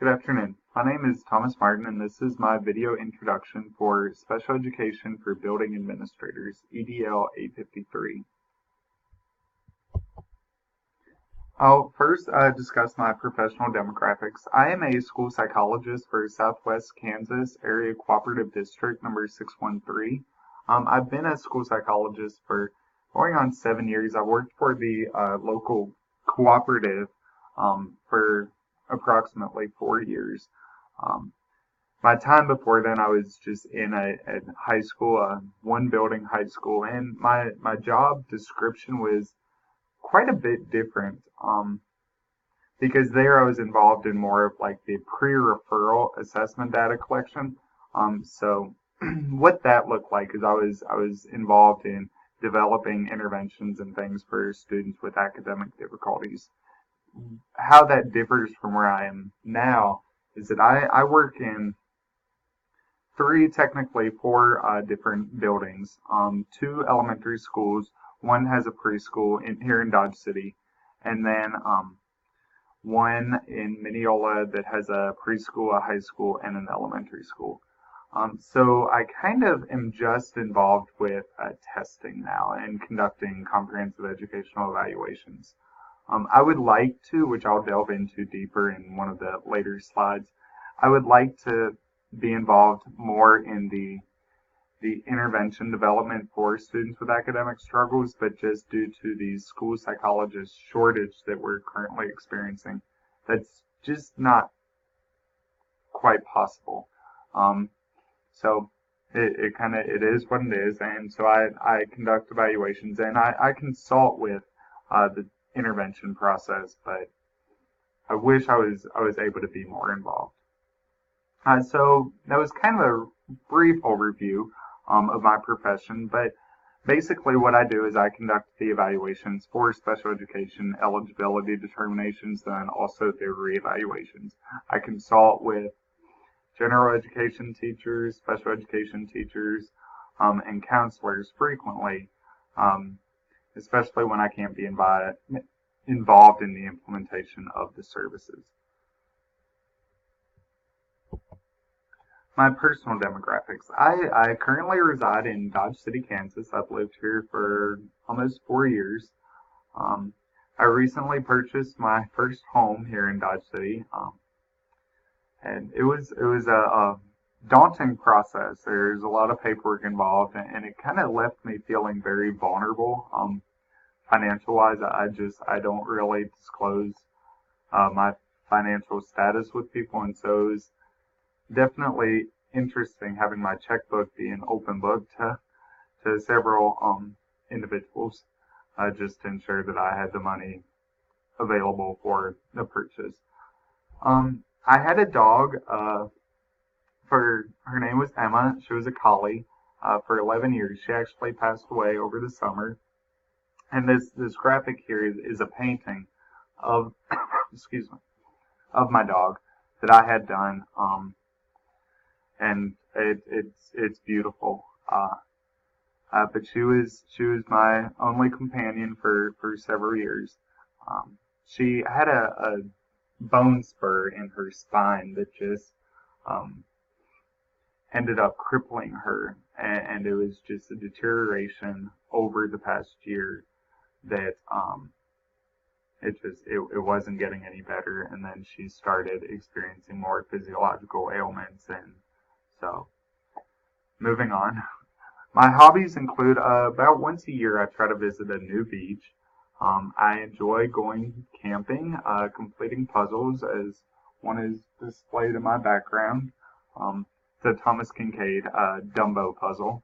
Good afternoon. My name is Thomas Martin, and this is my video introduction for Special Education for Building Administrators, EDL 853. I'll first discuss my professional demographics. I am a school psychologist for Southwest Kansas Area Cooperative District number 613. I've been a school psychologist for going on 7 years. I worked for the local cooperative for approximately 4 years. Um, my time before then, I was just in a high school, one building high school, and my job description was quite a bit different. Because there I was involved in more of like the pre-referral assessment data collection. So what that looked like is I was involved in developing interventions and things for students with academic difficulties. How that differs from where I am now is that I work in technically four different buildings. Two elementary schools, one has a preschool here in Dodge City, and then one in Mineola that has a preschool, a high school, and an elementary school. So I kind of am just involved with testing now and conducting comprehensive educational evaluations. I would like to, which I'll delve into deeper in one of the later slides, I would like to be involved more in the intervention development for students with academic struggles, but just due to the school psychologist shortage that we're currently experiencing, that's just not quite possible. So it is what it is, and so I conduct evaluations and I consult with the intervention process, but I wish I was able to be more involved. So that was kind of a brief overview of my profession, but basically what I do is I conduct the evaluations for special education eligibility determinations, then also their reevaluations. I consult with general education teachers, special education teachers, and counselors frequently, especially when I can't be involved in the implementation of the services. My personal demographics. I currently reside in Dodge City, Kansas. I've lived here for almost 4 years. I recently purchased my first home here in Dodge City, and it was a daunting process. There's a lot of paperwork involved, and it kind of left me feeling very vulnerable. Financial wise, I don't really disclose my financial status with people, and so it was definitely interesting having my checkbook be an open book to several individuals, just to ensure that I had the money available for the purchase. I had a dog. Her name was Emma. She was a collie for 11 years. She actually passed away over the summer. And this graphic here is a painting of excuse me, of my dog that I had done. And it's beautiful. But she was my only companion for several years. She had a bone spur in her spine that just ended up crippling her, and it was just a deterioration over the past year that it wasn't getting any better, and then she started experiencing more physiological ailments, and so moving on. My hobbies include about once a year I try to visit a new beach. I enjoy going camping, completing puzzles, as one is displayed in my background. It's a Thomas Kincaid Dumbo puzzle.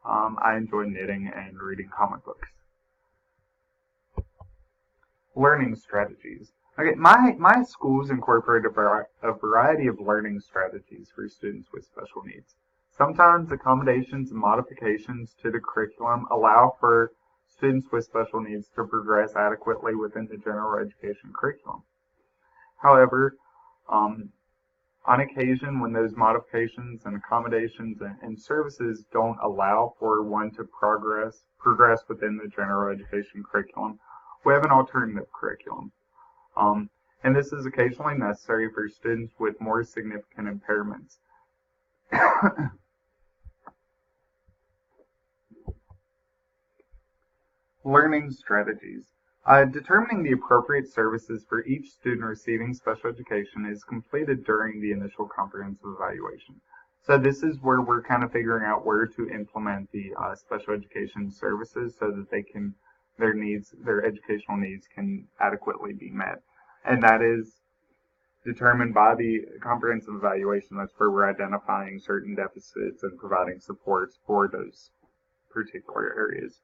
I enjoy knitting and reading comic books. Learning strategies. Okay, my schools incorporate a variety of learning strategies for students with special needs. Sometimes accommodations and modifications to the curriculum allow for students with special needs to progress adequately within the general education curriculum. However, on occasion, when those modifications and accommodations and services don't allow for one to progress within the general education curriculum, we have an alternative curriculum. and this is occasionally necessary for students with more significant impairments. Learning strategies. Determining the appropriate services for each student receiving special education is completed during the initial comprehensive evaluation. So this is where we're kind of figuring out where to implement the special education services so that their educational needs can adequately be met. And that is determined by the comprehensive evaluation. That's where we're identifying certain deficits and providing supports for those particular areas.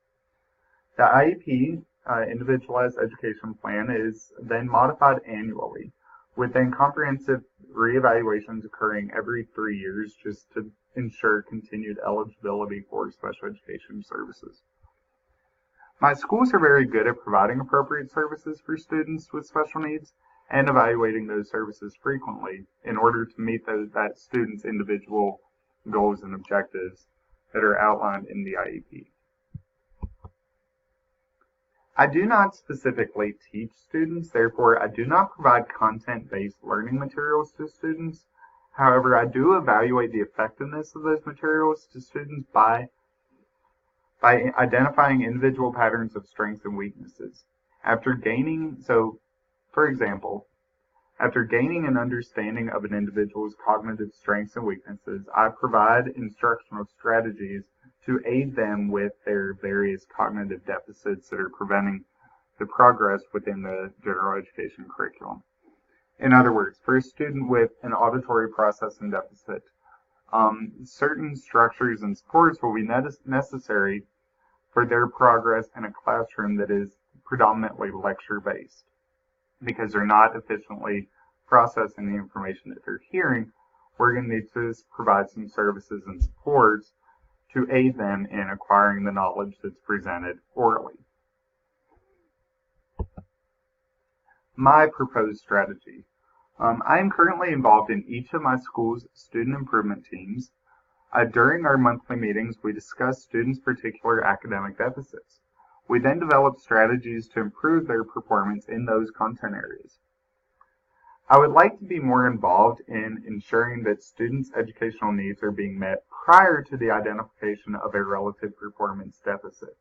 The IEP, Individualized Education Plan, is then modified annually, with then comprehensive reevaluations occurring every 3 years just to ensure continued eligibility for special education services. My schools are very good at providing appropriate services for students with special needs and evaluating those services frequently in order to meet that student's individual goals and objectives that are outlined in the IEP. I do not specifically teach students, therefore I do not provide content-based learning materials to students. However, I do evaluate the effectiveness of those materials to students by identifying individual patterns of strengths and weaknesses. For example, after gaining an understanding of an individual's cognitive strengths and weaknesses, I provide instructional strategies to aid them with their various cognitive deficits that are preventing the progress within the general education curriculum. In other words, for a student with an auditory processing deficit, certain structures and supports will be necessary for their progress in a classroom that is predominantly lecture-based, because they're not efficiently processing the information that they're hearing. We're going to need to provide some services and supports to aid them in acquiring the knowledge that's presented orally. My proposed strategy. I am currently involved in each of my school's student improvement teams. During our monthly meetings, we discuss students' particular academic deficits. We then develop strategies to improve their performance in those content areas. I would like to be more involved in ensuring that students' educational needs are being met prior to the identification of a relative performance deficit.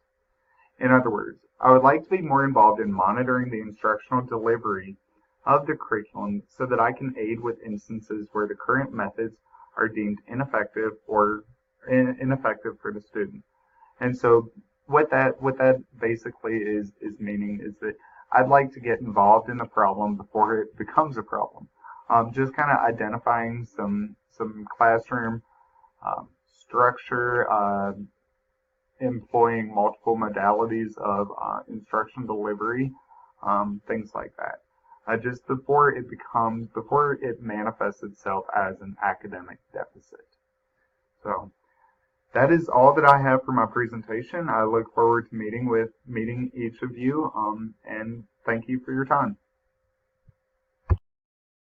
In other words, I would like to be more involved in monitoring the instructional delivery of the curriculum so that I can aid with instances where the current methods are deemed ineffective or ineffective for the student. And so what that basically is meaning is that I'd like to get involved in the problem before it becomes a problem. Just kind of identifying some classroom structure, employing multiple modalities of instruction delivery, things like that. Just before it manifests itself as an academic deficit. So that is all that I have for my presentation. I look forward to meeting each of you, and thank you for your time.